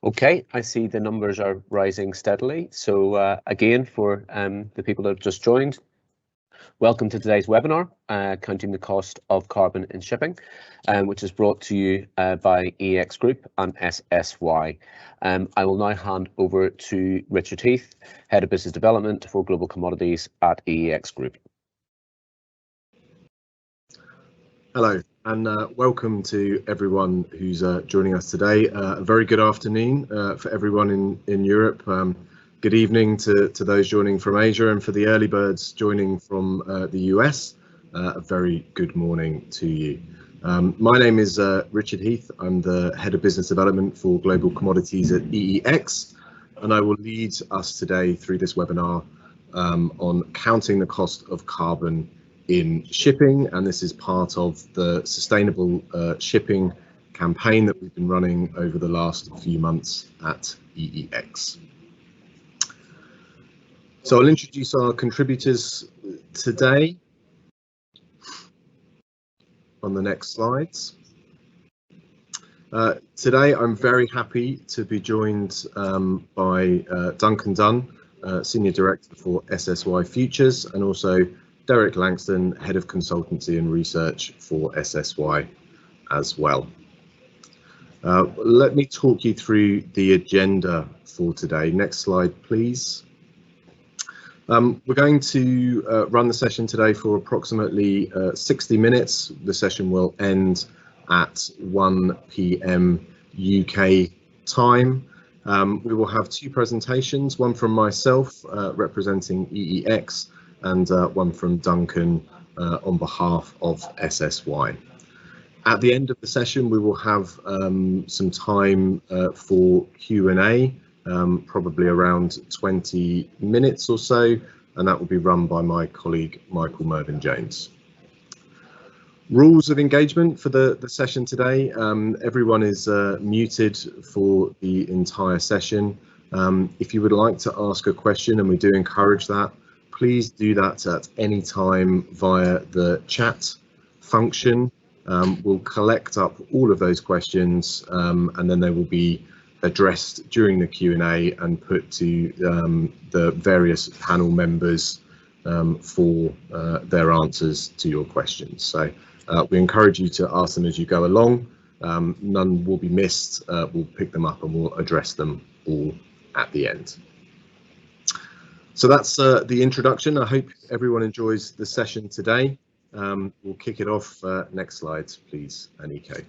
Okay, I see the numbers are rising steadily. So again, for the people that have just joined, welcome to today's webinar, Counting the Cost of Carbon in Shipping, which is brought to you by EEX Group and SSY. I will now hand over to Richard Heath, Head of Business Development for Global Commodities at EEX Group. Hello, and welcome to everyone who's joining us today. A very good afternoon for everyone in Europe. Good evening to those joining from Asia, and for the early birds joining from the US, a very good morning to you. My name is Richard Heath. I'm the Head of Business Development for Global Commodities at EEX, and I will lead us today through this webinar on counting the cost of carbon in shipping, and this is part of the sustainable shipping campaign that we've been running over the last few months at EEX. So I'll introduce our contributors today on the next slides. Today I'm very happy to be joined by Duncan Dunn, Senior Director for SSY Futures, and also Derek Langston, Head of Consultancy and Research for SSY as well. Let me talk you through the agenda for today. Next slide, please. We're going to run the session today for approximately 60 minutes. The session will end at 1 p.m. UK time. We will have two presentations, one from myself representing EEX, and one from Duncan on behalf of SSY. At the end of the session, we will have some time for Q&A, probably around 20 minutes or so, and that will be run by my colleague Michael Mervyn-Jones. Rules of engagement for the session today. Everyone is muted for the entire session. If you would like to ask a question, and we do encourage that, please do that at any time via the chat function. We'll collect up all of those questions and then they will be addressed during the Q&A and put to the various panel members for their answers to your questions. So we encourage you to ask them as you go along. None will be missed. We'll pick them up and we'll address them all at the end. So that's the introduction. I hope everyone enjoys the session today. We'll kick it off. Next slide, please, Aniko.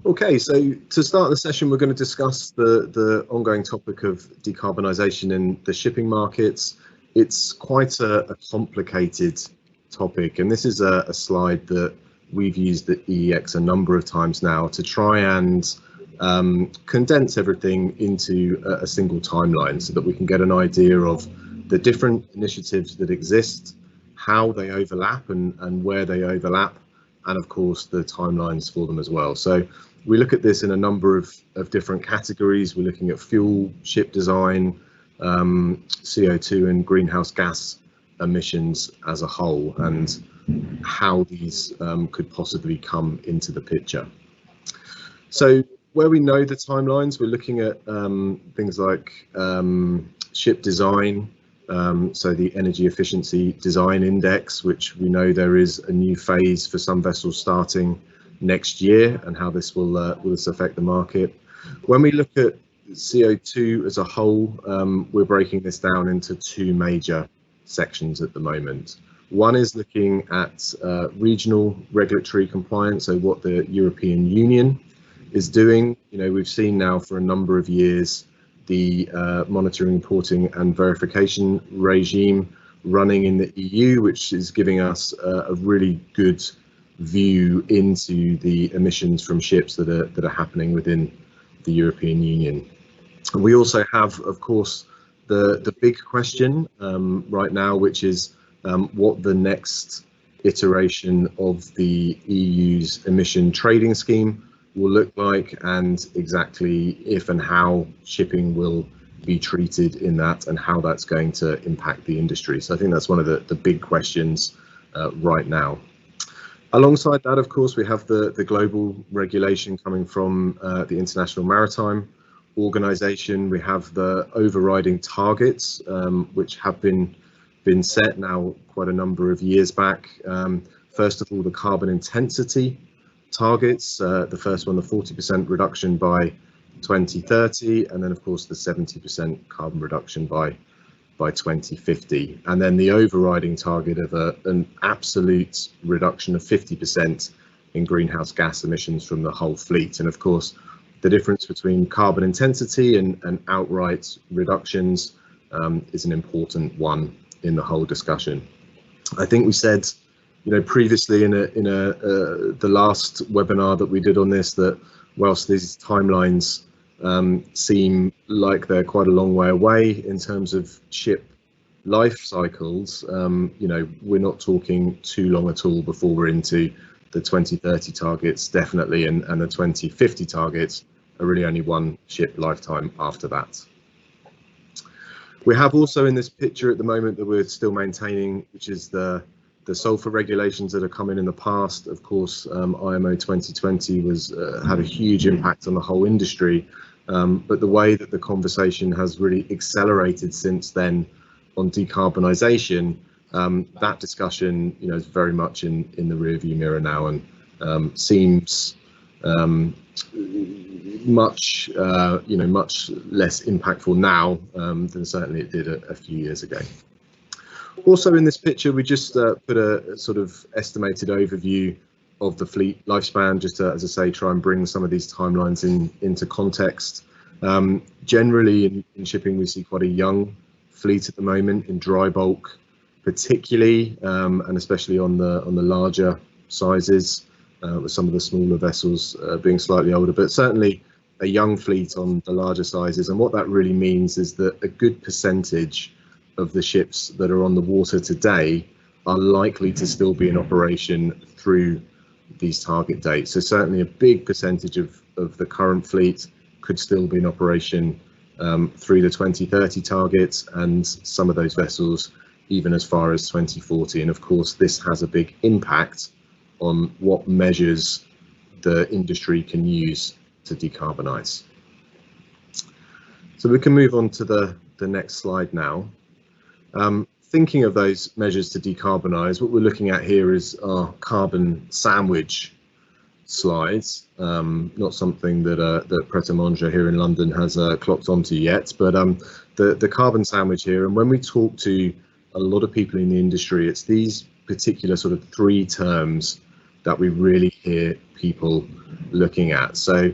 Okay, so to start the session, we're going to discuss the ongoing topic of decarbonisation in the shipping markets. It's quite a complicated topic, and this is a slide that we've used at EEX a number of times now to try and condense everything into a single timeline so that we can get an idea of the different initiatives that exist, how they overlap and where they overlap, and of course the timelines for them as well. So we look at this in a number of different categories. We're looking at fuel, ship design, CO2 and greenhouse gas emissions as a whole, and how these could possibly come into the picture. So where we know the timelines, we're looking at things like ship design, so the Energy Efficiency Design Index, which we know there is a new phase for some vessels starting next year, and how this will affect the market. When we look at CO2 as a whole, we're breaking this down into two major sections at the moment. One is looking at regional regulatory compliance, so what the European Union is doing. You know, we've seen now for a number of years the monitoring, reporting and verification regime running in the EU, which is giving us a really good view into the emissions from ships that are happening within the European Union. We also have, of course, the big question right now, which is what the next iteration of the EU's emission trading scheme will look like, and exactly if and how shipping will be treated in that, and how that's going to impact the industry. So I think that's one of the big questions right now. Alongside that, of course, we have the global regulation coming from the International Maritime Organization. We have the overriding targets, which have been set now quite a number of years back. First of all, the carbon intensity targets, the first one, the 40% reduction by 2030, and then of course the 70% carbon reduction by 2050, and then the overriding target of an absolute reduction of 50% in greenhouse gas emissions from the whole fleet. And of course, the difference between carbon intensity and outright reductions is an important one in the whole discussion. I think we said, previously in the last webinar that we did on this, that whilst these timelines seem like they're quite a long way away in terms of ship life cycles, we're not talking too long at all before we're into the 2030 targets, definitely, and the 2050 targets are really only one ship lifetime after that. We have also in this picture at the moment that we're still maintaining, which is the sulfur regulations that have come in the past. Of course, IMO 2020 had a huge impact on the whole industry, but the way that the conversation has really accelerated since then on decarbonisation, that discussion, is very much in the rearview mirror now, and seems much less impactful now than certainly it did a few years ago. Also in this picture, we just put a sort of estimated overview of the fleet lifespan, just to, as I say, try and bring some of these timelines into context. Generally in shipping, we see quite a young fleet at the moment in dry bulk, particularly, and especially on the larger sizes, with some of the smaller vessels being slightly older, but certainly a young fleet on the larger sizes. And what that really means is that a good percentage of the ships that are on the water today are likely to still be in operation through these target dates. So certainly a big percentage of the current fleet could still be in operation through the 2030 targets, and some of those vessels even as far as 2040. And of course, this has a big impact on what measures the industry can use to decarbonise. So we can move on to the next slide now. Thinking of those measures to decarbonise, what we're looking at here is our carbon sandwich slides. Not something that Pret a Manger here in London has clocked onto yet, but the carbon sandwich here. And when we talk to a lot of people in the industry, it's these particular sort of three terms that we really hear people looking at. So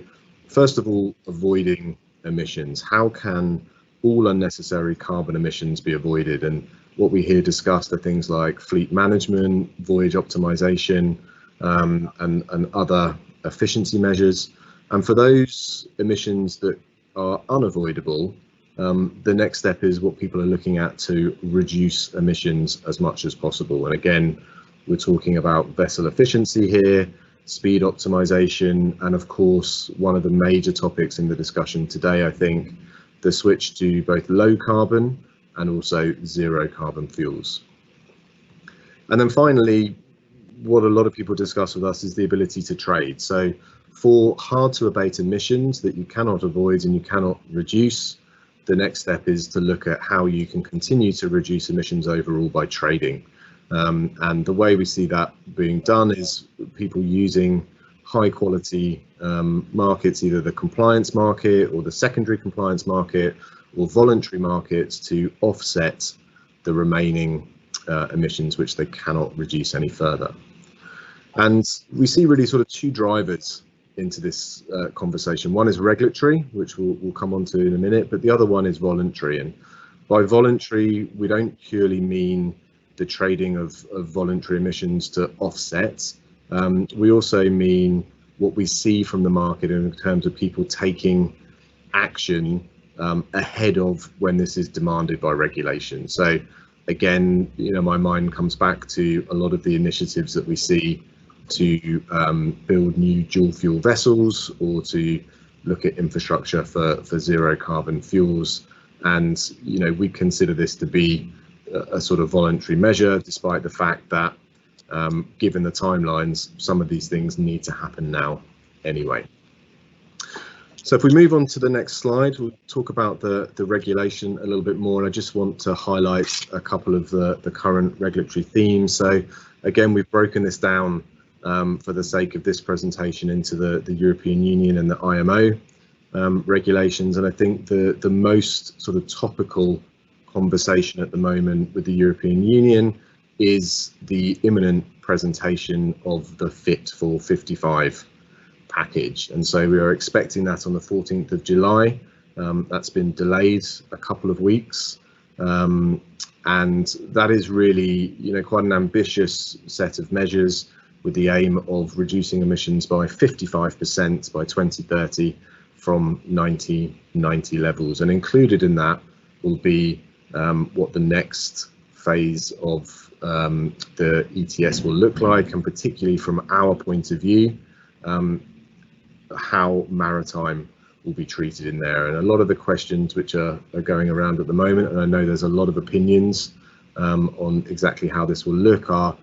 first of all, avoiding emissions. How can all unnecessary carbon emissions be avoided? And what we hear discussed are things like fleet management, voyage optimization, and other efficiency measures. And for those emissions that are unavoidable, the next step is what people are looking at to reduce emissions as much as possible. And again, we're talking about vessel efficiency here, speed optimization, and of course, one of the major topics in the discussion today, I think, the switch to both low carbon and also zero carbon fuels. And then finally, what a lot of people discuss with us is the ability to trade. So for hard to abate emissions that you cannot avoid and you cannot reduce, the next step is to look at how you can continue to reduce emissions overall by trading. And the way we see that being done is people using high quality markets, either the compliance market or the secondary compliance market or voluntary markets, to offset the remaining emissions which they cannot reduce any further. And we see really sort of two drivers into this conversation. One is regulatory, which we'll come on to in a minute, but the other one is voluntary. And by voluntary, we don't purely mean the trading of voluntary emissions to offset. We also mean what we see from the market in terms of people taking action ahead of when this is demanded by regulation. So again, my mind comes back to a lot of the initiatives that we see to build new dual fuel vessels, or to look at infrastructure for zero carbon fuels. And we consider this to be a sort of voluntary measure, despite the fact that given the timelines, some of these things need to happen now anyway. So if we move on to the next slide, we'll talk about the regulation a little bit more, and I just want to highlight a couple of the current regulatory themes. So again, we've broken this down for the sake of this presentation into the European Union and the IMO regulations, and I think the most sort of topical conversation at the moment with the European Union is the imminent presentation of the Fit for 55 package, and so we are expecting that on the 14th of July. That's been delayed a couple of weeks, and that is really, quite an ambitious set of measures with the aim of reducing emissions by 55% by 2030 from 1990 levels, and included in that will be what the next phase of the ETS will look like, and particularly from our point of view, how maritime will be treated in there. And a lot of the questions which are going around at the moment, and I know there's a lot of opinions on exactly how this will look, are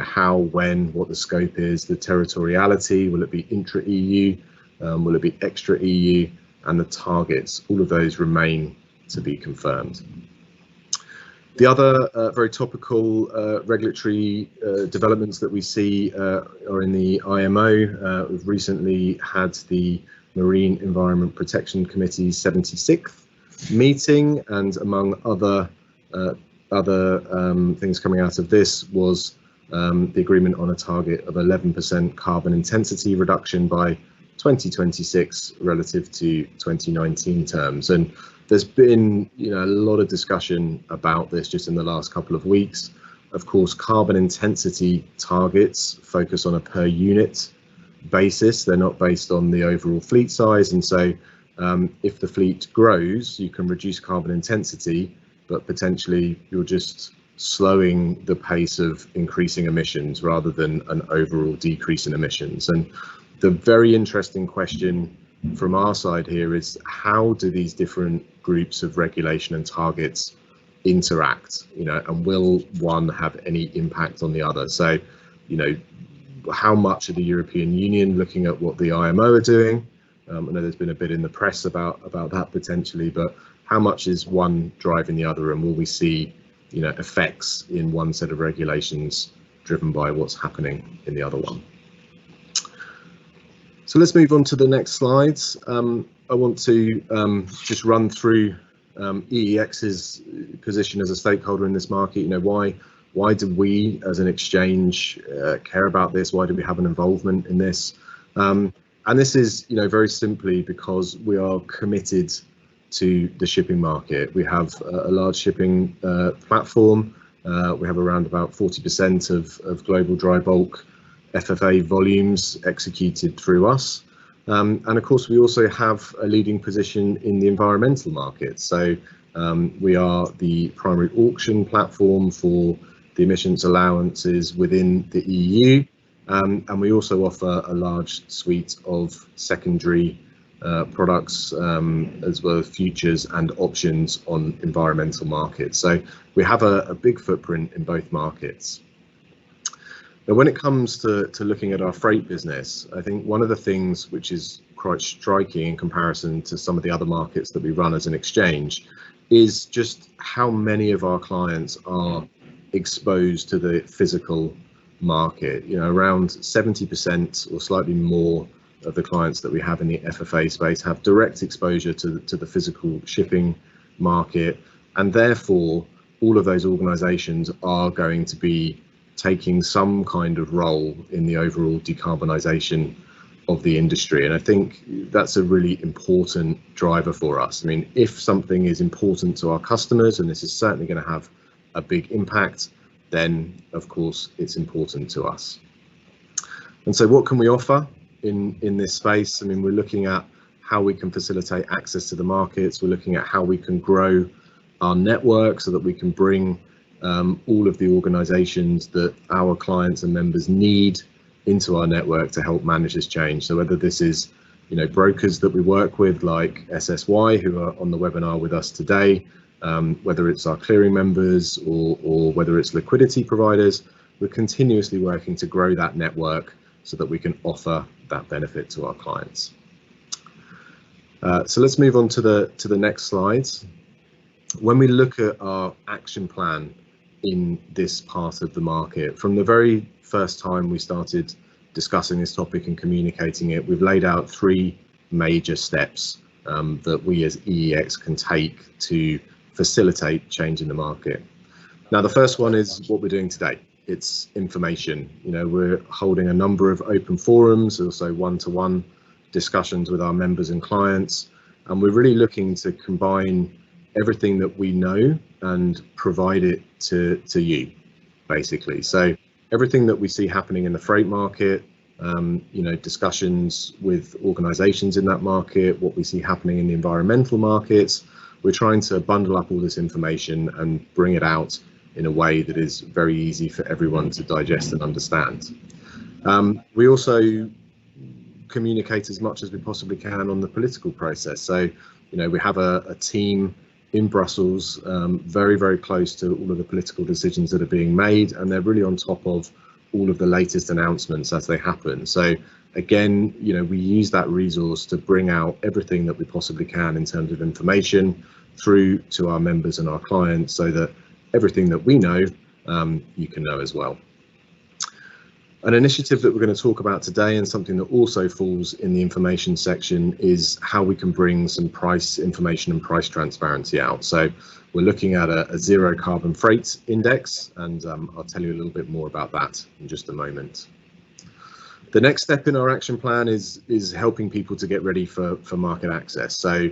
how, when, what the scope is, the territoriality, will it be intra-EU, will it be extra-EU, and the targets. All of those remain to be confirmed. The other very topical regulatory developments that we see are in the IMO. We've recently had the Marine Environment Protection Committee's 76th meeting, and among other things coming out of this was the agreement on a target of 11% carbon intensity reduction by 2026 relative to 2019 terms. And there's been a lot of discussion about this just in the last couple of weeks. Of course, carbon intensity targets focus on a per unit basis. They're not based on the overall fleet size, and so if the fleet grows, you can reduce carbon intensity, but potentially you're just slowing the pace of increasing emissions rather than an overall decrease in emissions. And the very interesting question from our side here is, how do these different groups of regulation and targets interact, and will one have any impact on the other? So, how much of the European Union looking at what the IMO are doing? I know there's been a bit in the press about that potentially, but how much is one driving the other, and will we see effects in one set of regulations driven by what's happening in the other one? So let's move on to the next slides. I want to just run through EEX's position as a stakeholder in this market. Why do we as an exchange care about this? Why do we have an involvement in this? And this is, very simply because we are committed to the shipping market. We have a large shipping platform. We have around about 40% of global dry bulk FFA volumes executed through us. And of course, we also have a leading position in the environmental market. So we are the primary auction platform for the emissions allowances within the EU. And we also offer a large suite of secondary products, as well as futures and options on environmental markets. So we have a big footprint in both markets. Now, when it comes to looking at our freight business, I think one of the things which is quite striking in comparison to some of the other markets that we run as an exchange is just how many of our clients are exposed to the physical market. Around 70% or slightly more of the clients that we have in the FFA space have direct exposure to the physical shipping market, and therefore all of those organizations are going to be taking some kind of role in the overall decarbonisation of the industry. And I think that's a really important driver for us. I mean, if something is important to our customers, and this is certainly going to have a big impact, then of course it's important to us. And so what can we offer in this space? I mean, we're looking at how we can facilitate access to the markets. We're looking at how we can grow our network so that we can bring all of the organizations that our clients and members need into our network to help manage this change. So whether this is, brokers that we work with like SSY, who are on the webinar with us today, whether it's our clearing members or whether it's liquidity providers, we're continuously working to grow that network so that we can offer that benefit to our clients. So let's move on to the next slides. When we look at our action plan in this part of the market, from the very first time we started discussing this topic and communicating it, we've laid out 3 major steps that we as EEX can take to facilitate change in the market. Now, the first one is what we're doing today. It's information. You know, we're holding a number of open forums, also one-to-one discussions with our members and clients, and we're really looking to combine everything that we know and provide it to you, basically. So everything that we see happening in the freight market, you know, discussions with organizations in that market, what we see happening in the environmental markets, we're trying to bundle up all this information and bring it out in a way that is very easy for everyone to digest and understand. We also communicate as much as we possibly can on the political process. So, you know, we have a team in Brussels, very, very close to all of the political decisions that are being made, and they're really on top of all of the latest announcements as they happen. So again, you know, we use that resource to bring out everything that we possibly can in terms of information through to our members and our clients, so that everything that we know, you can know as well. An initiative that we're going to talk about today, and something that also falls in the information section, is how we can bring some price information and price transparency out. So we're looking at a zero carbon freight index, and I'll tell you a little bit more about that in just a moment. The next step in our action plan is helping people to get ready for market access. So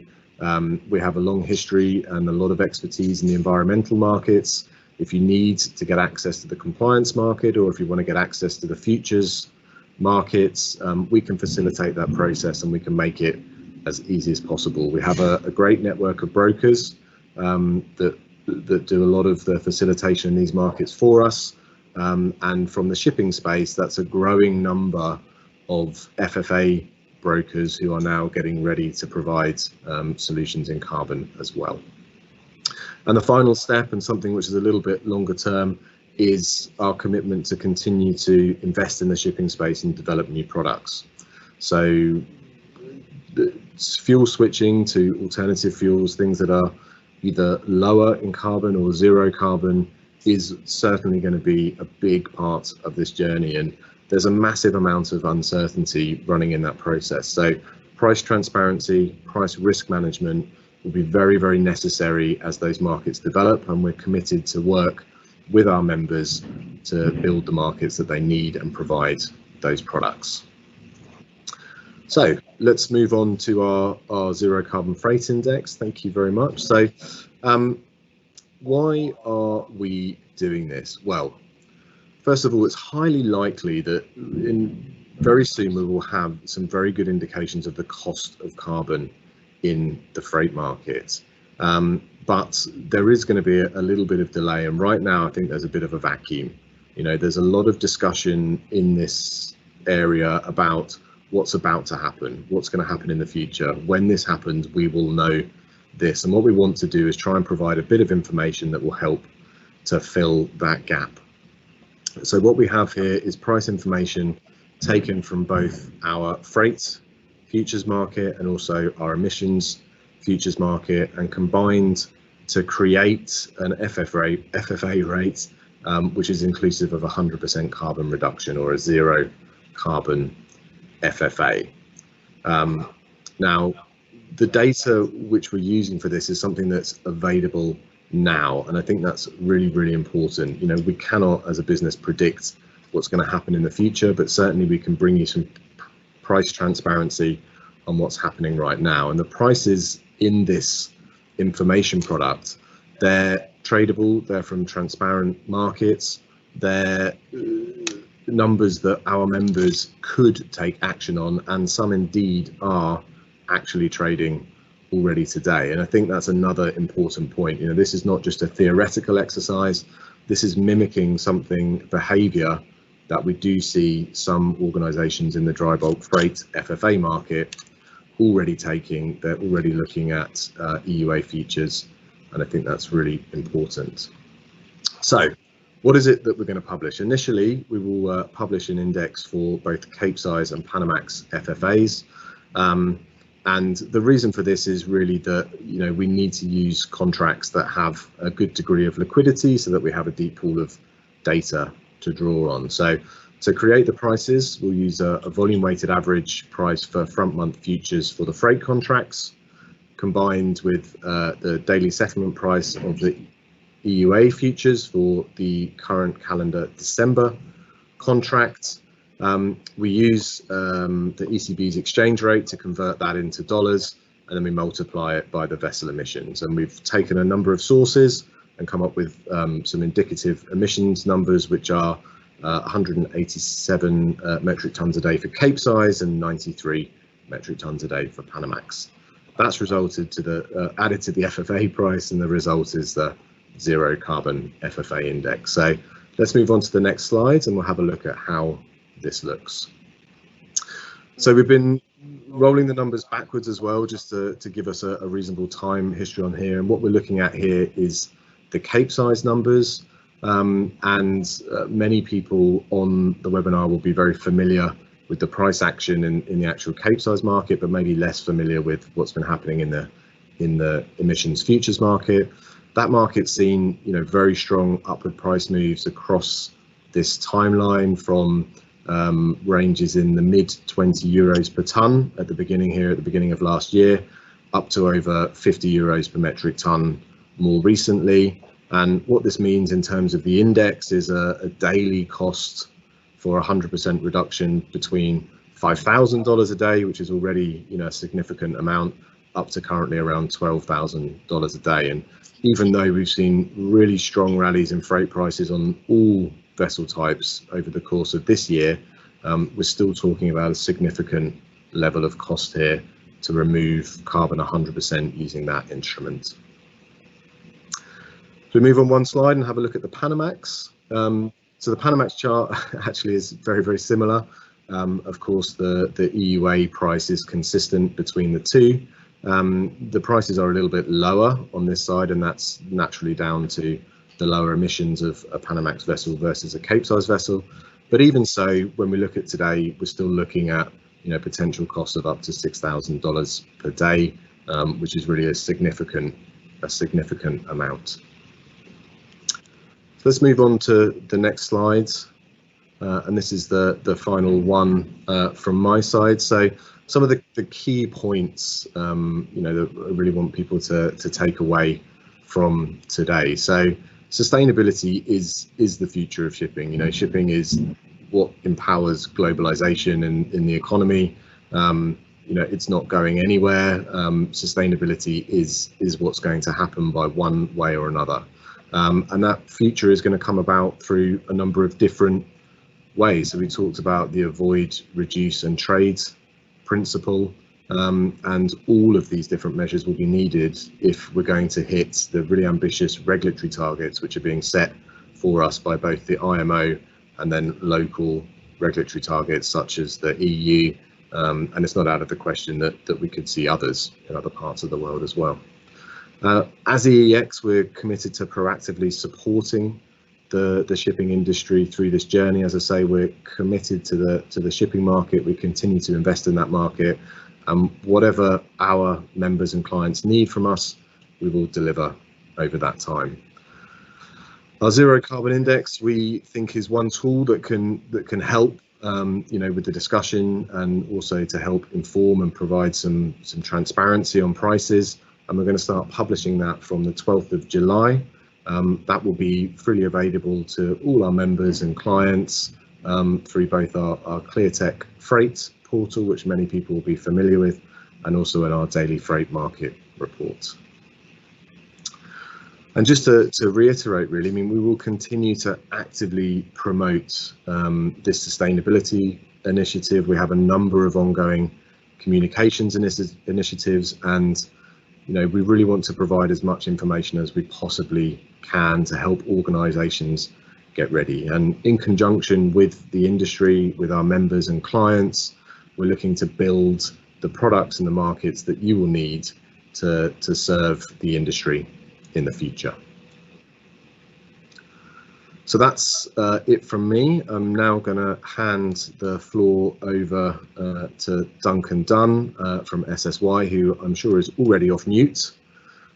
we have a long history and a lot of expertise in the environmental markets. If you need to get access to the compliance market, or if you want to get access to the futures markets, we can facilitate that process and we can make it as easy as possible. We have a great network of brokers that do a lot of the facilitation in these markets for us. And from the shipping space, that's a growing number of FFA brokers who are now getting ready to provide solutions in carbon as well. And the final step, and something which is a little bit longer term, is our commitment to continue to invest in the shipping space and develop new products. So fuel switching to alternative fuels, things that are either lower in carbon or zero carbon, is certainly going to be a big part of this journey. And there's a massive amount of uncertainty running in that process. So price transparency, price risk management will be very, very necessary as those markets develop, and we're committed to work with our members to build the markets that they need and provide those products. So let's move on to our zero carbon freight index. Thank you very much. So why are we doing this? Well, first of all, it's highly likely that very soon we will have some very good indications of the cost of carbon in the freight market, but there is going to be a little bit of delay, and right now I think there's a bit of a vacuum. You know, there's a lot of discussion in this area about what's about to happen, what's going to happen in the future. When this happens, we will know this, and what we want to do is try and provide a bit of information that will help to fill that gap. So what we have here is price information taken from both our freight futures market and also our emissions futures market, and combined to create an FFA rate, which is inclusive of 100% carbon reduction, or a zero carbon FFA. Now, the data which we're using for this is something that's available now, and I think that's really, really important. You know, we cannot as a business predict what's going to happen in the future, but certainly we can bring you some price transparency on what's happening right now. And the prices in this information product, they're tradable, they're from transparent markets, they're numbers that our members could take action on, and some indeed are actually trading already today. And I think that's another important point. You know, this is not just a theoretical exercise, this is mimicking something, behavior that we do see some organizations in the dry bulk freight FFA market already taking. They're already looking at EUA futures, and I think that's really important. So What is it that we're going to publish? Initially, we will publish an index for both Capesize and Panamax FFAs. And the reason for this is really that, you know, we need to use contracts that have a good degree of liquidity so that we have a deep pool of data to draw on. So to create the prices, we'll use a volume weighted average price for front month futures for the freight contracts, combined with the daily settlement price of the EUA futures for the current calendar December contract. We use the ECB's exchange rate to convert that into dollars, and then we multiply it by the vessel emissions. And we've taken a number of sources and come up with some indicative emissions numbers, which are 187 metric tons a day for Capesize and 93 metric tons a day for Panamax. That's resulted to the added to the FFA price, and the result is the Zero Carbon FFA Index. So let's move on to the next slide and we'll have a look at how this looks. So we've been rolling the numbers backwards as well, just to give us a reasonable time history on here. And what we're looking at here is the Capesize numbers. Many people on the webinar will be very familiar with the price action in the actual Capesize market, but maybe less familiar with what's been happening in the emissions futures market. That market's seen, you know, very strong upward price moves across this timeline from ranges in the mid 20 euros per ton at the beginning of last year, up to over 50 euros per metric ton more recently. And what this means in terms of the index is a daily cost for 100% reduction between $5,000 a day, which is already, you know, a significant amount, up to currently around $12,000 a day. And even though we've seen really strong rallies in freight prices on all vessel types over the course of this year, we're still talking about a significant level of cost here to remove carbon 100% using that instrument. So we move on one slide and have a look at the Panamax. So the Panamax chart actually is very, very similar. Of course, the EUA price is consistent between the two. The prices are a little bit lower on this side, and that's naturally down to the lower emissions of a Panamax vessel versus a Capesize vessel. But even so, when we look at today, we're still looking at, you know, potential costs of up to $6,000 per day, which is really a significant amount. So let's move on to the next slide, and this is the final one from my side. So some of the key points, you know, that I really want people to take away from today. So sustainability is the future of shipping. You know, shipping is what empowers globalization in the economy. You know, it's not going anywhere. Sustainability is what's going to happen by one way or another. And that future is going to come about through a number of different ways. So we talked about the avoid, reduce and trade principle, and all of these different measures will be needed if we're going to hit the really ambitious regulatory targets which are being set for us by both the IMO and then local regulatory targets such as the EU, and it's not out of the question that we could see others in other parts of the world as well. As EEX, we're committed to proactively supporting the shipping industry through this journey. As I say, we're committed to the shipping market. We continue to invest in that market, and whatever our members and clients need from us, we will deliver over that time. Our Zero Carbon Index, we think, is one tool that can help, you know, with the discussion, and also to help inform and provide some transparency on prices. And we're going to start publishing that from the 12th of July. That will be freely available to all our members and clients through both our ClearTech Freight portal, which many people will be familiar with, and also in our daily freight market report. And just to reiterate, really, I mean, we will continue to actively promote this sustainability initiative. We have a number of ongoing communications initiatives, and you know, we really want to provide as much information as we possibly can to help organisations get ready. And in conjunction with the industry, with our members and clients, we're looking to build the products and the markets that you will need to serve the industry in the future. So that's it from me. I'm now going to hand the floor over to Duncan Dunn from SSY, who I'm sure is already off mute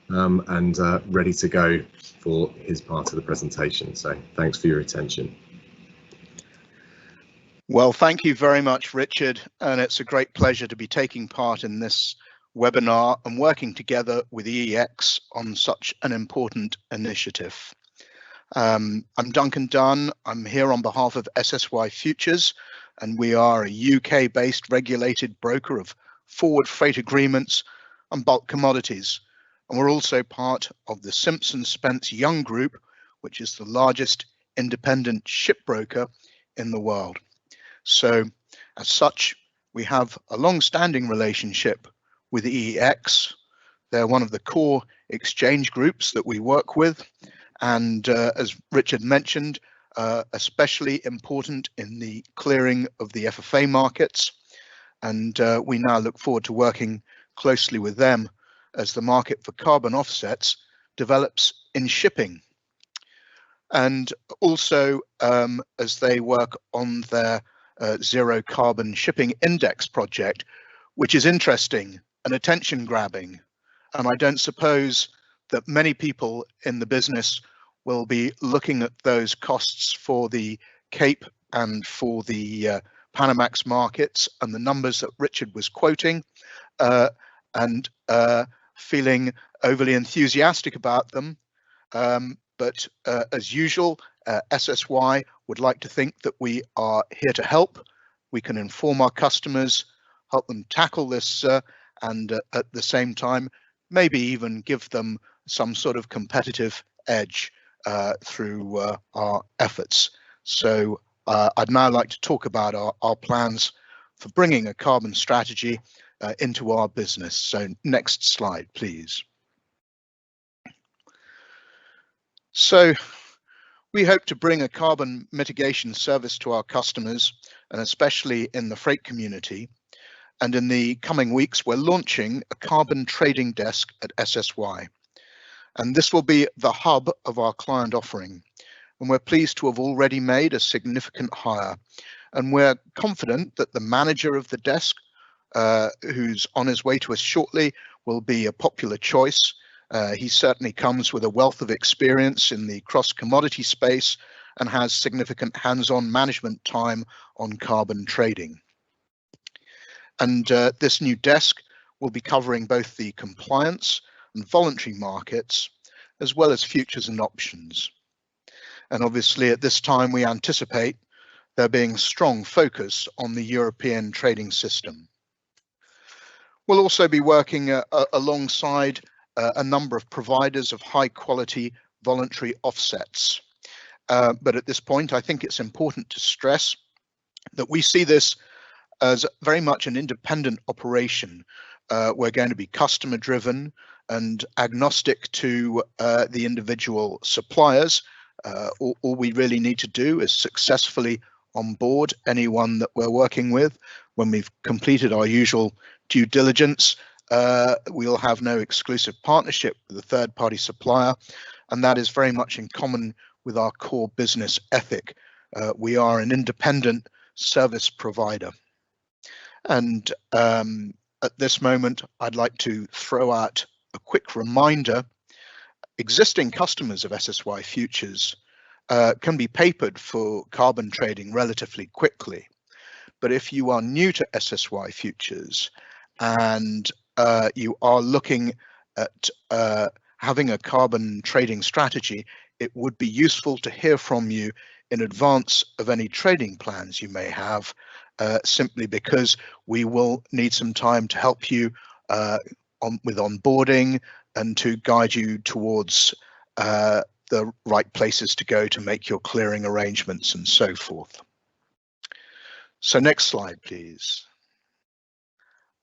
and ready to go for his part of the presentation. So thanks for your attention. Well, thank you very much, Richard, and it's a great pleasure to be taking part in this webinar and working together with EEX on such an important initiative. I'm Duncan Dunn. I'm here on behalf of SSY Futures, and we are a UK-based regulated broker of forward freight agreements and bulk commodities. And we're also part of the Simpson Spence Young Group, which is the largest independent shipbroker in the world. So, as such, we have a long-standing relationship with EEX. They're one of the core exchange groups that we work with, and as Richard mentioned, especially important in the clearing of the FFA markets. And we now look forward to working closely with them as the market for carbon offsets develops in shipping. And also as they work on their Zero Carbon Shipping Index project, which is interesting and attention grabbing. And I don't suppose that many people in the business will be looking at those costs for the Cape and for the Panamax markets and the numbers that Richard was quoting and feeling overly enthusiastic about them. But as usual, SSY would like to think that we are here to help. We can inform our customers, help them tackle this, and at the same time, maybe even give them some sort of competitive edge through our efforts. So I'd now like to talk about our plans for bringing a carbon strategy into our business. So next slide, please. So we hope to bring a carbon mitigation service to our customers, and especially in the freight community. And in the coming weeks, we're launching a carbon trading desk at SSY. And this will be the hub of our client offering. And we're pleased to have already made a significant hire. And we're confident that the manager of the desk, who's on his way to us shortly, will be a popular choice. He certainly comes with a wealth of experience in the cross-commodity space and has significant hands-on management time on carbon trading. And this new desk will be covering both the compliance and voluntary markets, as well as futures and options. And obviously at this time, we anticipate there being strong focus on the European trading system. We'll also be working alongside a number of providers of high quality voluntary offsets. But at this point, I think it's important to stress that we see this as very much an independent operation. We're going to be customer driven and agnostic to the individual suppliers. All we really need to do is successfully onboard anyone that we're working with. When we've completed our usual due diligence, we'll have no exclusive partnership with a third-party supplier, and that is very much in common with our core business ethic. We are an independent service provider. And at this moment, I'd like to throw out a quick reminder. Existing customers of SSY Futures can be papered for carbon trading relatively quickly. But if you are new to SSY Futures and you are looking at having a carbon trading strategy, it would be useful to hear from you in advance of any trading plans you may have, simply because we will need some time to help you with onboarding and to guide you towards the right places to go to make your clearing arrangements and so forth. So next slide, please.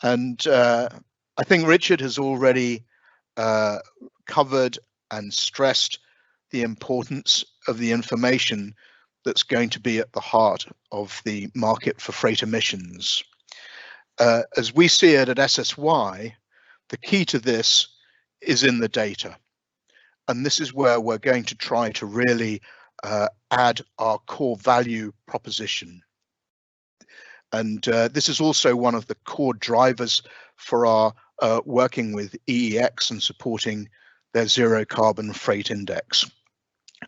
And I think Richard has already covered and stressed the importance of the information that's going to be at the heart of the market for freight emissions. As we see it at SSY, the key to this is in the data. And this is where we're going to try to really add our core value proposition. And this is also one of the core drivers for our working with EEX and supporting their Zero Carbon Freight Index.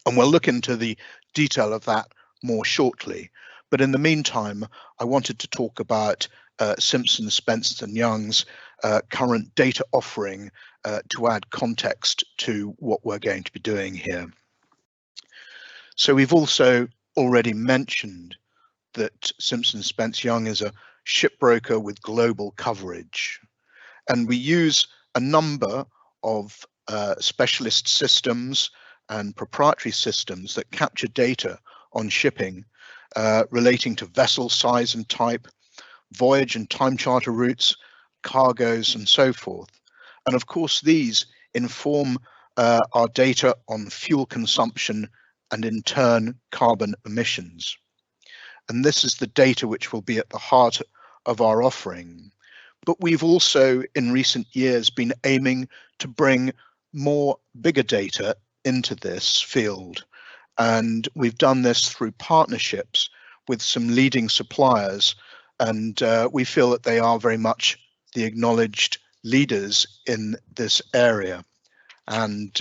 And we'll look into the detail of that more shortly. But in the meantime, I wanted to talk about Simpson Spence and Young's current data offering to add context to what we're going to be doing here. So we've also already mentioned that Simpson Spence Young is a shipbroker with global coverage, and we use a number of specialist systems and proprietary systems that capture data on shipping relating to vessel size and type, voyage and time charter routes, cargoes, and so forth. And of course, these inform our data on fuel consumption and in turn carbon emissions. And this is the data which will be at the heart of our offering. But we've also in recent years been aiming to bring more bigger data into this field. And we've done this through partnerships with some leading suppliers. And we feel that they are very much the acknowledged leaders in this area. And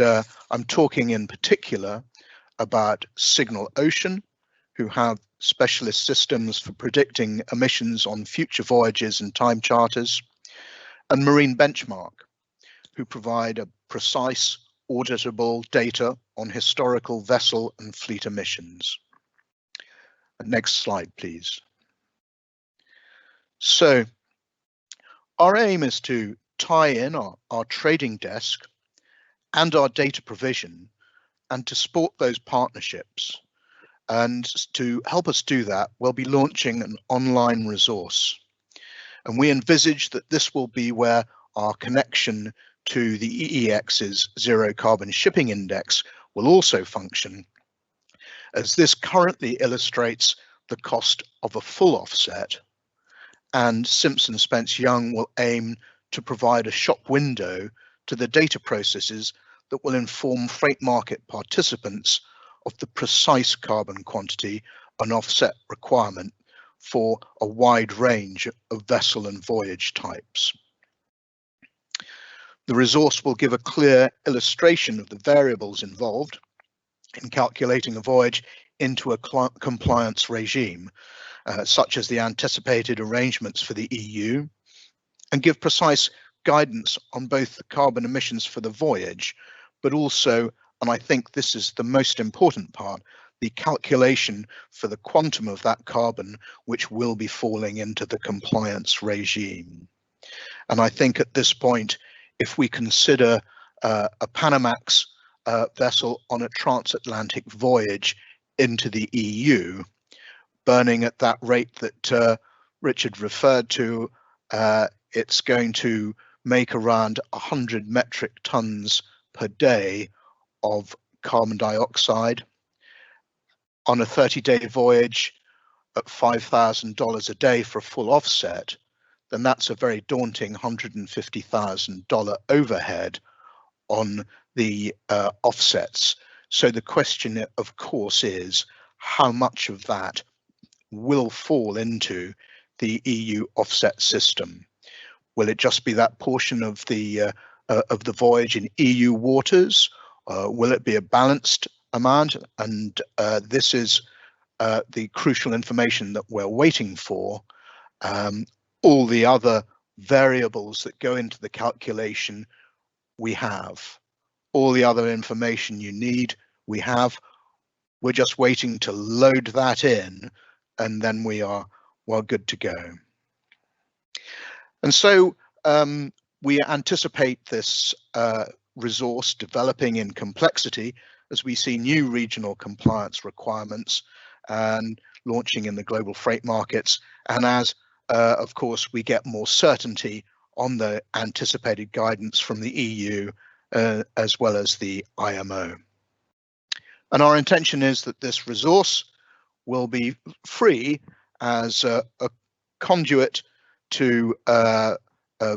I'm talking in particular about Signal Ocean, who have specialist systems for predicting emissions on future voyages and time charters, and Marine Benchmark, who provide a precise, auditable data on historical vessel and fleet emissions. Next slide, please. So our aim is to tie in our trading desk and our data provision and to support those partnerships. And to help us do that, we'll be launching an online resource. And we envisage that this will be where our connection to the EEX's Zero Carbon Shipping Index will also function, as this currently illustrates the cost of a full offset, and Simpson Spence Young will aim to provide a shop window to the data processes that will inform freight market participants of the precise carbon quantity and offset requirement for a wide range of vessel and voyage types. The resource will give a clear illustration of the variables involved in calculating a voyage into a compliance regime, such as the anticipated arrangements for the EU, and give precise guidance on both the carbon emissions for the voyage, but also, and I think this is the most important part, the calculation for the quantum of that carbon which will be falling into the compliance regime. And I think at this point, if we consider a Panamax vessel on a transatlantic voyage into the EU, burning at that rate that Richard referred to, it's going to make around 100 metric tons per day of carbon dioxide. On a 30-day voyage at $5,000 a day for a full offset, then that's a very daunting $150,000 overhead on the offsets. So the question, of course, is how much of that will fall into the EU offset system? Will it just be that portion of the voyage in EU waters? Will it be a balanced amount? And this is the crucial information that we're waiting for. All the other variables that go into the calculation, we have. All the other information you need, we have. We're just waiting to load that in, and then we're good to go. And so we anticipate this resource developing in complexity as we see new regional compliance requirements and launching in the global freight markets, and as of course we get more certainty on the anticipated guidance from the EU as well as the IMO. And our intention is that this resource will be free as a conduit to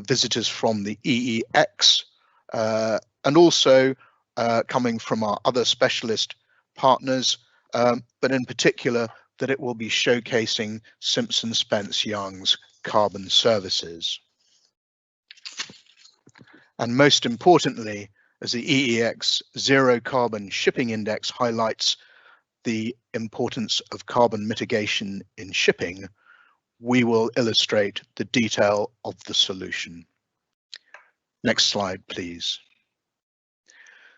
visitors from the EEX and also coming from our other specialist partners but in particular that it will be showcasing Simpson Spence Young's carbon services. And most importantly, as the EEX Zero Carbon Shipping Index highlights the importance of carbon mitigation in shipping, we will illustrate the detail of the solution. Next slide, please.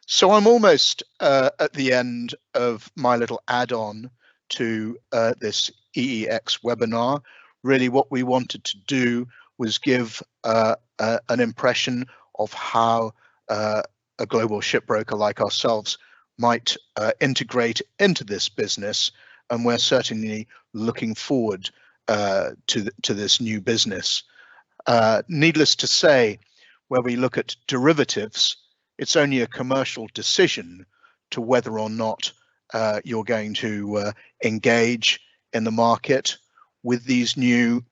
So I'm almost at the end of my little add-on to this EEX webinar. Really what we wanted to do was give an impression of how a global shipbroker like ourselves might integrate into this business, and we're certainly looking forward to this new business. Needless to say, where we look at derivatives, it's only a commercial decision to whether or not you're going to engage in the market with these new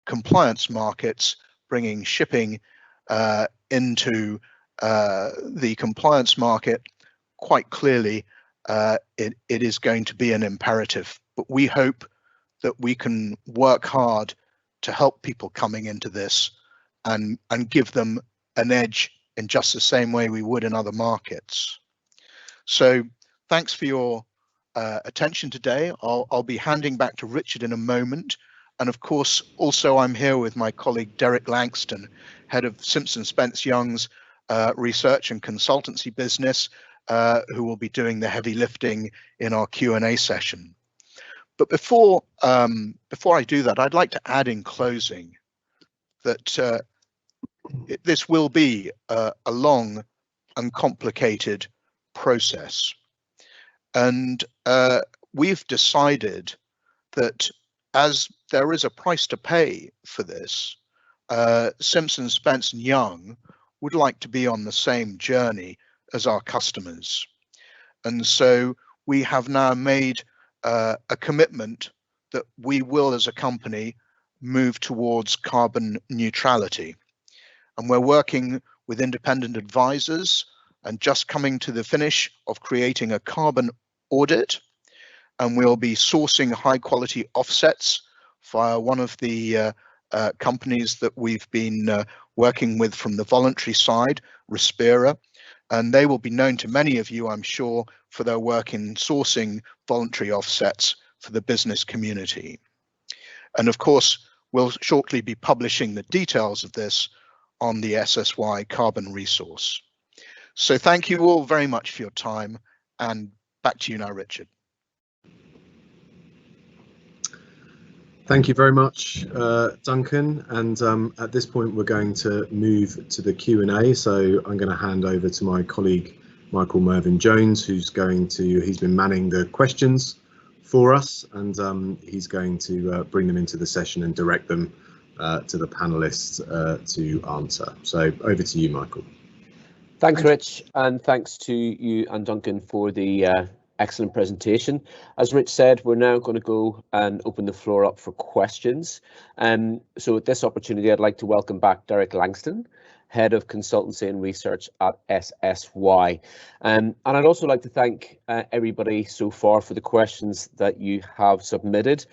compliance markets, bringing shipping into the compliance market. Quite clearly, it is going to be an imperative, but we hope that we can work hard to help people coming into this and give them an edge in just the same way we would in other markets. So thanks for your attention today. I'll be handing back to Richard in a moment. And of course, also I'm here with my colleague Derek Langston, head of Simpson Spence Young's research and consultancy business, who will be doing the heavy lifting in our Q&A session. But before I do that, I'd like to add in closing that this will be a long and complicated process. And we've decided that as there is a price to pay for this, Simpson Spence Young would like to be on the same journey as our customers. And so we have now made a commitment that we will as a company move towards carbon neutrality. And we're working with independent advisors and just coming to the finish of creating a carbon audit. And we'll be sourcing high quality offsets via one of the companies that we've been working with from the voluntary side, Respira. And they will be known to many of you, I'm sure, for their work in sourcing voluntary offsets for the business community. And of course, we'll shortly be publishing the details of this on the SSY carbon resource. So thank you all very much for your time, and back to you now, Richard. Thank you very much, Duncan. And at this point, we're going to move to the Q&A. So I'm going to hand over to my colleague, Michael Mervyn Jones, he's been manning the questions for us, and he's going to bring them into the session and direct them to the panelists to answer. So over to you, Michael. Thanks, Rich, and thanks to you and Duncan for the excellent presentation. As Rich said, we're now going to go and open the floor up for questions. So at this opportunity, I'd like to welcome back Derek Langston, Head of Consultancy and Research at SSY. And I'd also like to thank everybody so far for the questions that you have submitted.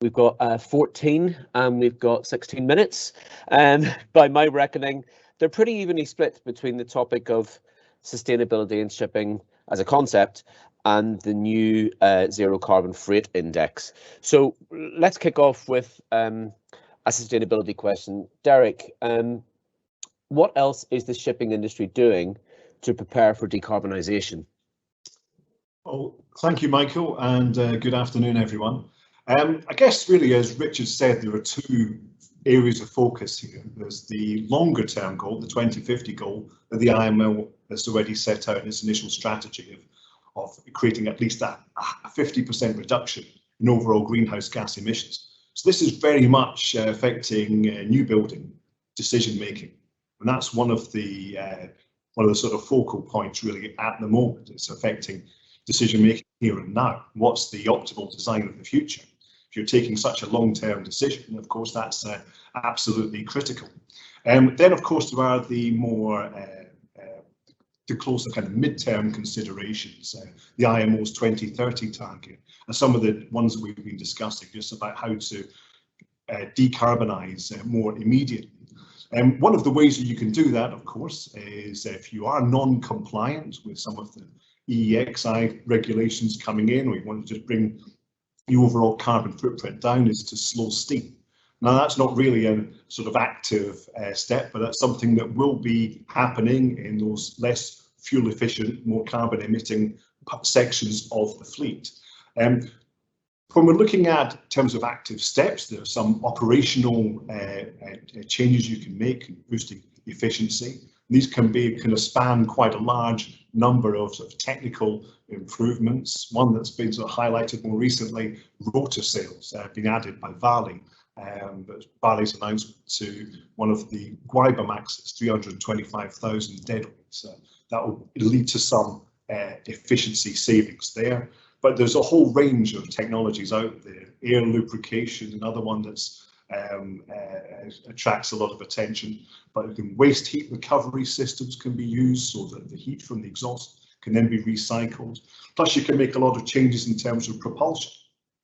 We've got 14 and we've got 16 minutes. By my reckoning, they're pretty evenly split between the topic of sustainability in shipping as a concept and the new Zero Carbon Freight Index. So let's kick off with a sustainability question. Derek, what else is the shipping industry doing to prepare for decarbonisation? Oh, thank you, Michael, and good afternoon, everyone. I guess really, as Richard said, there are two areas of focus here. There's the longer term goal, the 2050 goal that the IMO has already set out in its initial strategy of creating at least a 50% reduction in overall greenhouse gas emissions. So this is very much affecting new building decision making, and that's one of the sort of focal points really at the moment. It's affecting decision making here and now. What's the optimal design of the future? If you're taking such a long-term decision, of course, that's absolutely critical. Then, of course, there are the more to closer kind of midterm considerations, the IMO's 2030 target, and some of the ones that we've been discussing, just about how to decarbonise more immediately. One of the ways that you can do that, of course, is if you are non-compliant with some of the EEXi regulations coming in, or you want to just bring the overall carbon footprint down, is to slow steam. Now, that's not really a sort of active step, but that's something that will be happening in those less fuel efficient, more carbon emitting sections of the fleet. When we're looking at in terms of active steps, there are some operational changes you can make in boosting efficiency. These can span quite a large number of technical improvements. One that's been sort of highlighted more recently, rotor sails being added by Vale. But Vale's announcement to one of the Guayba-Maxes, 325,000 deadweight. That will lead to some efficiency savings there. But there's a whole range of technologies out there. Air lubrication, another one that's attracts a lot of attention. But waste heat recovery systems can be used so that the heat from the exhaust can then be recycled. Plus, you can make a lot of changes in terms of propulsion.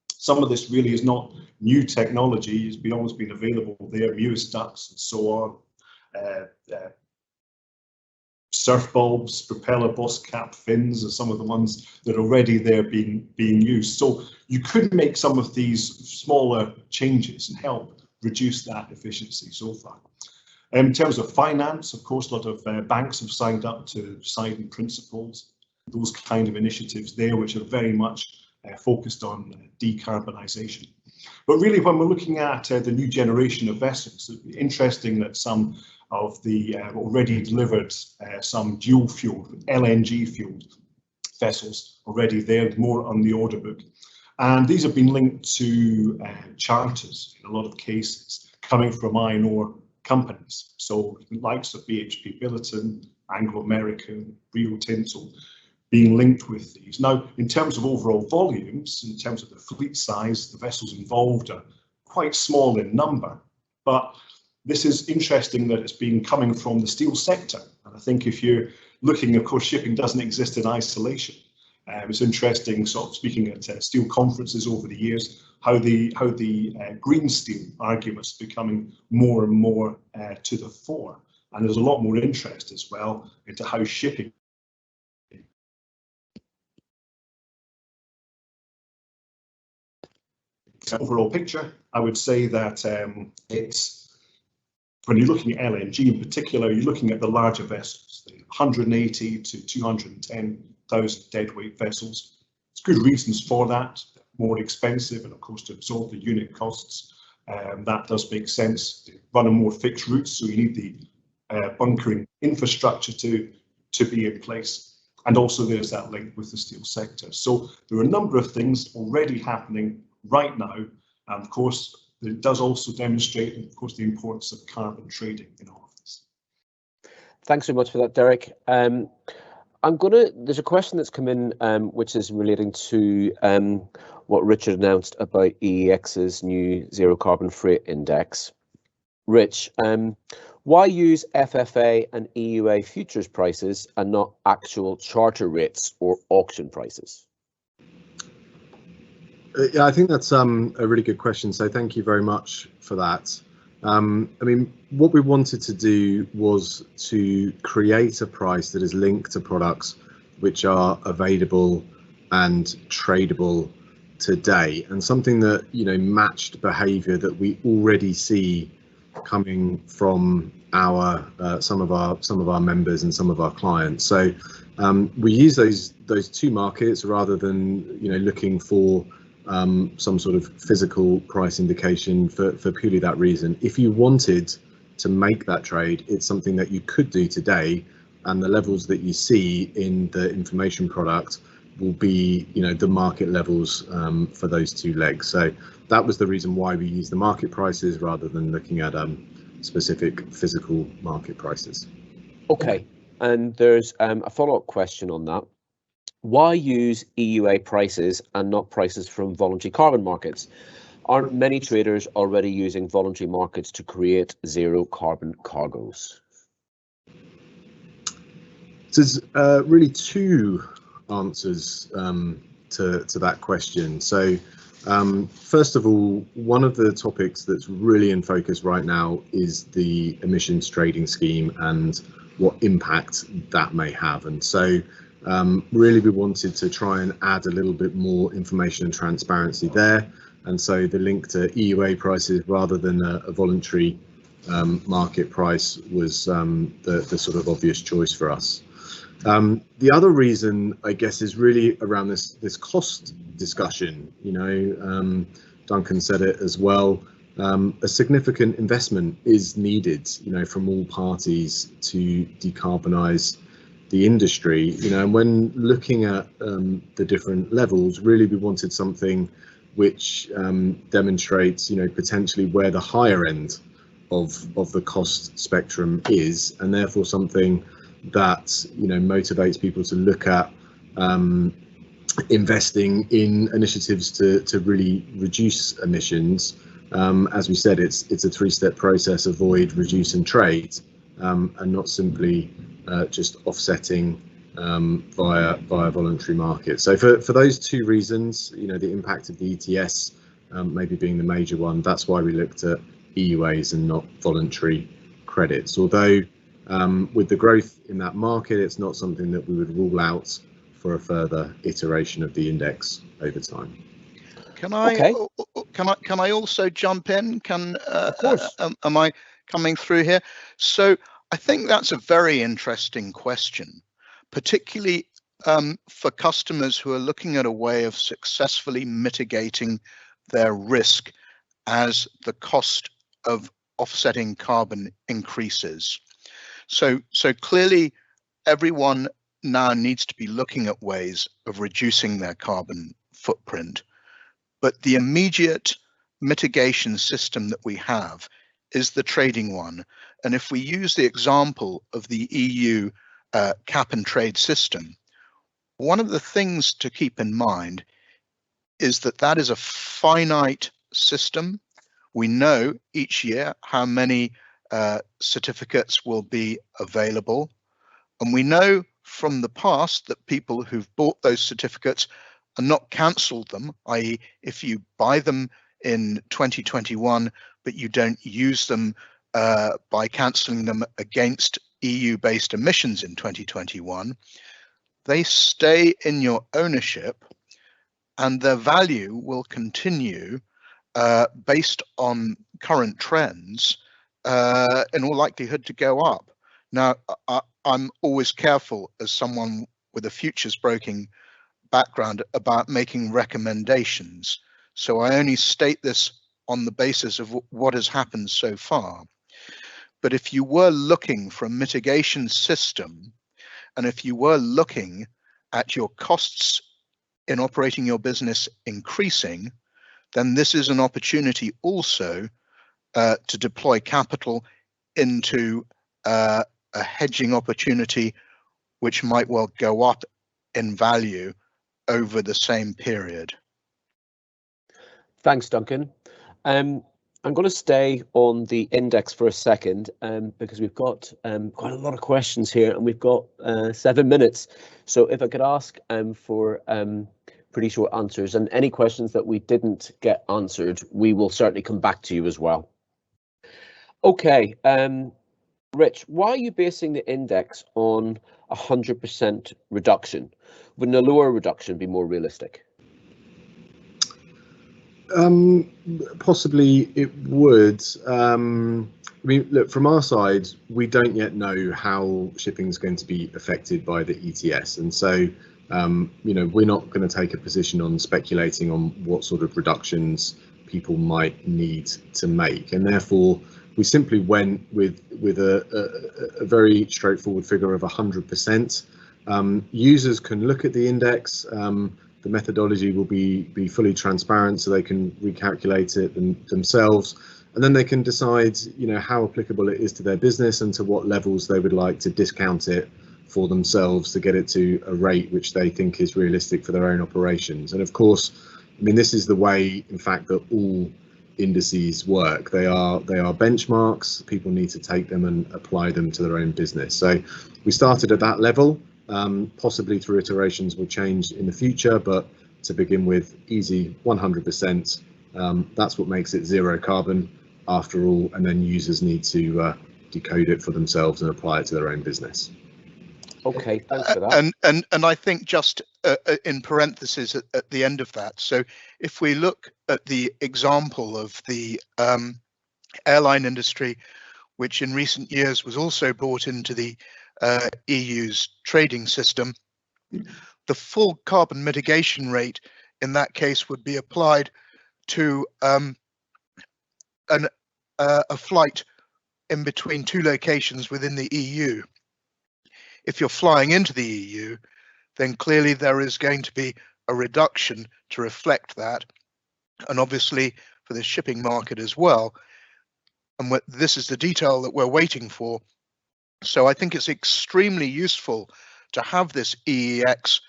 Some of this really is not new technology. It's always been available there, Mewis ducts and so on. Surf bulbs, propeller boss cap fins are some of the ones that are already there being used. So you could make some of these smaller changes and help reduce that efficiency so far. In terms of finance, of course, a lot of banks have signed up to Poseidon Principles, those kind of initiatives there, which are very much focused on decarbonisation. But really, when we're looking at the new generation of vessels, it's interesting that some of the already delivered some dual fuel, LNG fueled vessels already there, more on the order book. And these have been linked to charters in a lot of cases coming from iron ore companies. So the likes of BHP Billiton, Anglo American, Rio Tinto being linked with these. Now, in terms of overall volumes, in terms of the fleet size, the vessels involved are quite small in number, but this is interesting that it's been coming from the steel sector. And I think if you're looking, of course, shipping doesn't exist in isolation. It's interesting, sort of speaking at steel conferences over the years, how the green steel argument's becoming more and more to the fore. And there's a lot more interest as well into how shipping overall picture. I would say that it's, when you're looking at LNG in particular, you're looking at the larger vessels, the 180 to 210,000 deadweight vessels. There's good reasons for that, more expensive, and of course to absorb the unit costs. That does make sense. To run on more fixed routes, so you need the bunkering infrastructure to be in place. And also there's that link with the steel sector. So there are a number of things already happening right now, and of course it does also demonstrate, of course, the importance of carbon trading in all of this. Thanks so much for that, Derek. There's a question that's come in, which is relating to what Richard announced about EEX's new Zero Carbon Freight Index. Rich, why use FFA and EUA futures prices and not actual charter rates or auction prices? Yeah, I think that's a really good question. So thank you very much for that. I mean, what we wanted to do was to create a price that is linked to products which are available and tradable today, and something that, you know, matched behavior that we already see coming from our some of our members and some of our clients. So we use those two markets rather than, you know, looking for some sort of physical price indication for purely that reason. If you wanted to make that trade, it's something that you could do today, and the levels that you see in the information product will be, you know, the market levels for those two legs. So that was the reason why we use the market prices rather than looking at specific physical market prices. Okay, and there's a follow-up question on that. Why use EUA prices and not prices from voluntary carbon markets? Aren't many traders already using voluntary markets to create zero carbon cargoes? So there's really two answers to that question. So first of all, one of the topics that's really in focus right now is the emissions trading scheme and what impact that may have. And so really we wanted to try and add a little bit more information and transparency there. And so the link to EUA prices rather than a voluntary market price was the sort of obvious choice for us. The other reason, I guess, is really around this cost discussion. You know, Duncan said it as well. A significant investment is needed, you know, from all parties to decarbonise the industry. You know, and when looking at the different levels, really we wanted something which demonstrates, you know, potentially where the higher end of the cost spectrum is, and therefore something that, you know, motivates people to look at investing in initiatives to really reduce emissions. As we said, it's a three-step process: avoid, reduce and trade, and not simply just offsetting via voluntary market. So for those two reasons, you know, the impact of the ETS maybe being the major one, that's why we looked at EUAs and not voluntary credits. Although with the growth in that market, it's not something that we would rule out for a further iteration of the index over time. Can I also jump in? Of course. Am I coming through here? So I think that's a very interesting question, particularly for customers who are looking at a way of successfully mitigating their risk as the cost of offsetting carbon increases. So clearly everyone now needs to be looking at ways of reducing their carbon footprint, but the immediate mitigation system that we have is the trading one. And if we use the example of the EU cap and trade system, one of the things to keep in mind is that that is a finite system. We know each year how many certificates will be available, and we know from the past that people who've bought those certificates and not cancelled them, i.e. if you buy them in 2021 but you don't use them by cancelling them against EU-based emissions in 2021, they stay in your ownership and their value will continue based on current trends in all likelihood to go up. Now, I'm always careful as someone with a futures broking background about making recommendations. So I only state this on the basis of what has happened so far. But if you were looking for a mitigation system, and if you were looking at your costs in operating your business increasing, then this is an opportunity also to deploy capital into a hedging opportunity which might well go up in value over the same period. Thanks, Duncan. I'm going to stay on the index for a second because we've got quite a lot of questions here and we've got 7 minutes. So if I could ask for pretty short answers, and any questions that we didn't get answered, we will certainly come back to you as well. Okay, Rich, why are you basing the index on 100% reduction? Wouldn't a lower reduction be more realistic? Possibly it would. I mean, look, from our side, we don't yet know how shipping is going to be affected by the ETS, and so you know, we're not going to take a position on speculating on what sort of reductions people might need to make, and therefore we simply went with a very straightforward figure of 100%. Users can look at the index. The methodology will be fully transparent, so they can recalculate it themselves, and then they can decide, you know, how applicable it is to their business and to what levels they would like to discount it for themselves to get it to a rate which they think is realistic for their own operations. And of course, I mean, this is the way, in fact, that all indices work. They are benchmarks. People need to take them and apply them to their own business. So we started at that level. Possibly through iterations will change in the future, but to begin with, easy 100%. That's what makes it zero carbon after all, and then users need to decode it for themselves and apply it to their own business. Okay, thanks for that. And I think just in parentheses at the end of that, so if we look at the example of the airline industry, which in recent years was also brought into the EU's trading system, the full carbon mitigation rate in that case would be applied to a flight in between two locations within the EU. If you're flying into the EU, then clearly there is going to be a reduction to reflect that, and obviously for the shipping market as well. And this is the detail that we're waiting for. So I think it's extremely useful to have this EEX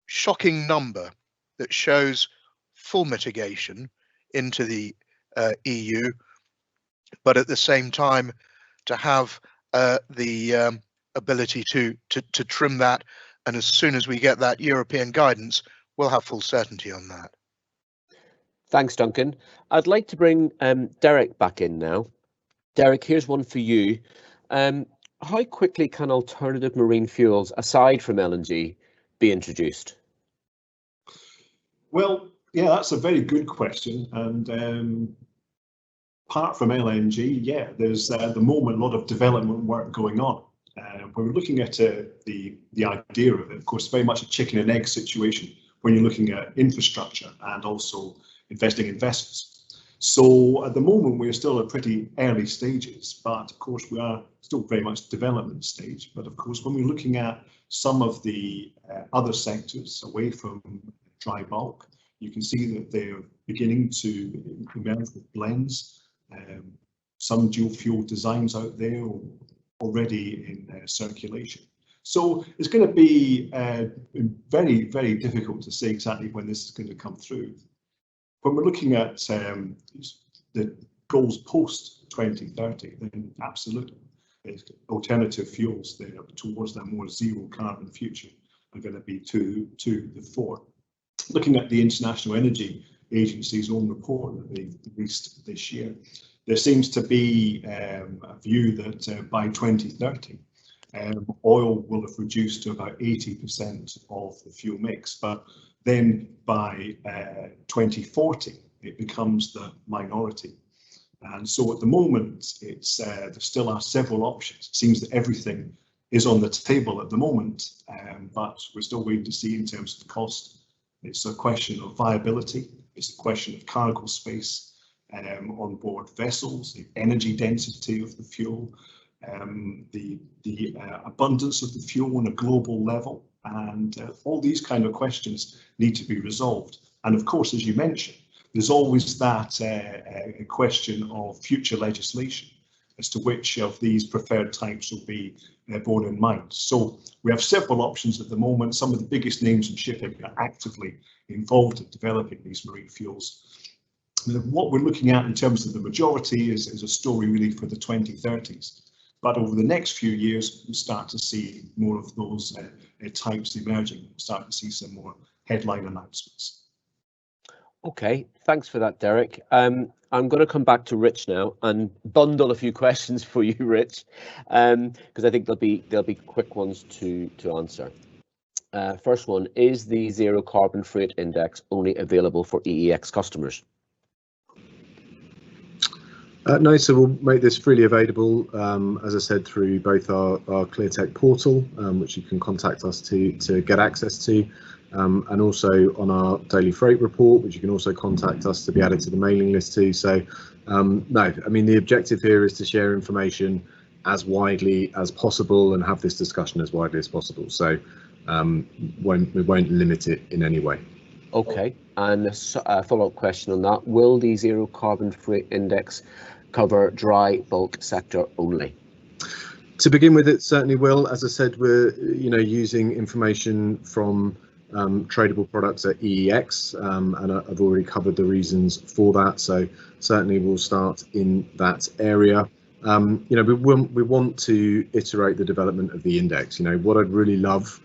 shocking number that shows full mitigation into the EU, but at the same time to have the ability to trim that, and as soon as we get that European guidance, we'll have full certainty on that. Thanks, Duncan. I'd like to bring Derek back in now. Derek, here's one for you. How quickly can alternative marine fuels, aside from LNG, be introduced? Well, yeah, that's a very good question. And apart from LNG, yeah, there's at the moment a lot of development work going on. When we're looking at the idea of it, of course, very much a chicken and egg situation when you're looking at infrastructure and also investing in vessels. So at the moment, we're still at pretty early stages, but of course, we are still very much development stage. But of course, when we're looking at some of the other sectors away from dry bulk, you can see that they're beginning to emerge with blends. Some dual fuel designs out there already in circulation. So it's going to be very, very difficult to say exactly when this is going to come through. When we're looking at the goals post 2030, then absolutely, alternative fuels there towards that more zero carbon future are going to be to the fore. Looking at the International Energy Agency's own report that they released this year, there seems to be a view that by 2030, oil will have reduced to about 80% of the fuel mix, but then by 2040, it becomes the minority. And so at the moment, it's there still are several options. It seems that everything is on the table at the moment, but we're still waiting to see in terms of the cost. It's a question of viability. It's a question of cargo space on board vessels, the energy density of the fuel, the abundance of the fuel on a global level, and all these kind of questions need to be resolved. And of course, as you mentioned, there's always that question of future legislation as to which of these preferred types will be borne in mind. So we have several options at the moment. Some of the biggest names in shipping are actively involved in developing these marine fuels. What we're looking at in terms of the majority is a story really for the 2030s. But over the next few years, we'll start to see more of those types emerging. We'll start to see some more headline announcements. Okay, thanks for that, Derek. I'm going to come back to Rich now and bundle a few questions for you, Rich, because I think they'll be quick ones to answer. First one, is the Zero Carbon Freight Index only available for EEX customers? No, so we'll make this freely available, as I said, through both our ClearTech portal, which you can contact us to get access to, and also on our daily freight report, which you can also contact us to be added to the mailing list too. So no, I mean, the objective here is to share information as widely as possible and have this discussion as widely as possible. So we won't limit it in any way. Okay, and a follow-up question on that. Will the Zero Carbon Freight Index cover dry bulk sector only? To begin with, it certainly will. As I said, we're using information from tradable products at EEX, and I've already covered the reasons for that, so certainly we'll start in that area. You know, we want to iterate the development of the index. You know, what I'd really love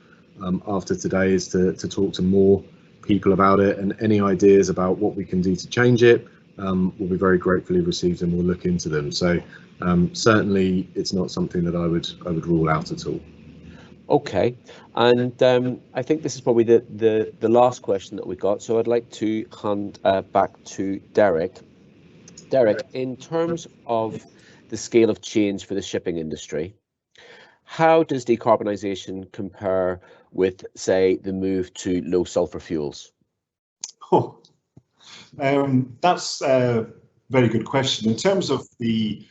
after today is to talk to more people about it, and any ideas about what we can do to change it will be very gratefully received, and we'll look into them. So certainly it's not something that I would rule out at all. Okay, and I think this is probably the last question that we got, so I'd like to hand back to Derek. Derek, in terms of the scale of change for the shipping industry, how does decarbonisation compare with, say, the move to low sulphur fuels? Oh, that's a very good question. In terms of the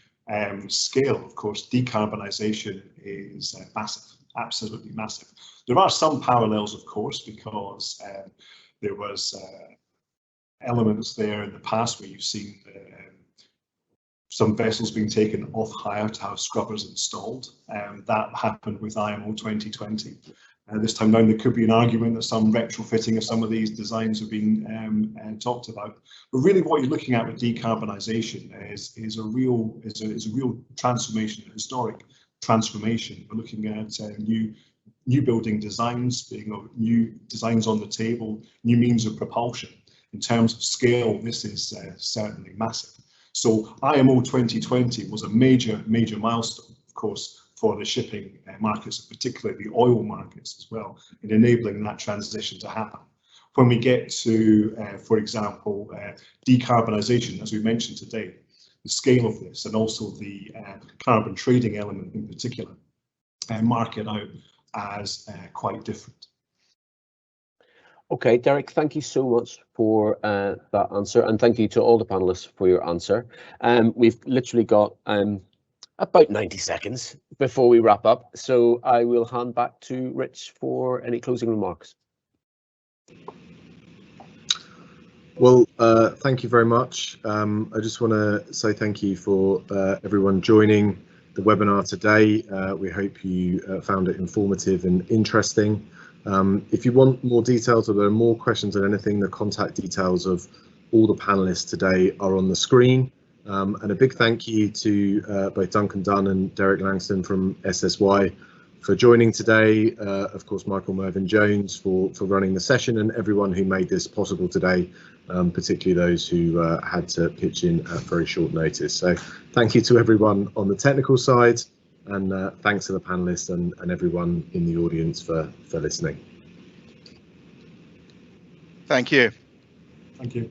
scale, of course, decarbonisation is massive, absolutely massive. There are some parallels, of course, because there was elements there in the past where you've seen some vessels being taken off hire to have scrubbers installed. That happened with IMO 2020. This time round, there could be an argument that some retrofitting of some of these designs have been talked about. But really, what you're looking at with decarbonisation is a real transformation, a historic transformation. We're looking at new building designs, being new designs on the table, new means of propulsion. In terms of scale, this is certainly massive. So IMO 2020 was a major milestone, of course, for the shipping markets, particularly the oil markets as well, in enabling that transition to happen. When we get to, for example, decarbonisation, as we mentioned today, the scale of this and also the carbon trading element in particular, mark it out as quite different. Okay, Derek, thank you so much for that answer, and thank you to all the panelists for your answer. We've literally got about 90 seconds before we wrap up, so I will hand back to Rich for any closing remarks. Well, thank you very much. I just want to say thank you for everyone joining the webinar today. We hope you found it informative and interesting. If you want more details or there are more questions or anything, the contact details of all the panelists today are on the screen. And a big thank you to both Duncan Dunn and Derek Langston from SSY for joining today. Of course, Michael Mervyn Jones for running the session, and everyone who made this possible today, particularly those who had to pitch in at very short notice. So thank you to everyone on the technical side, and thanks to the panelists and everyone in the audience for listening. Thank you. Thank you.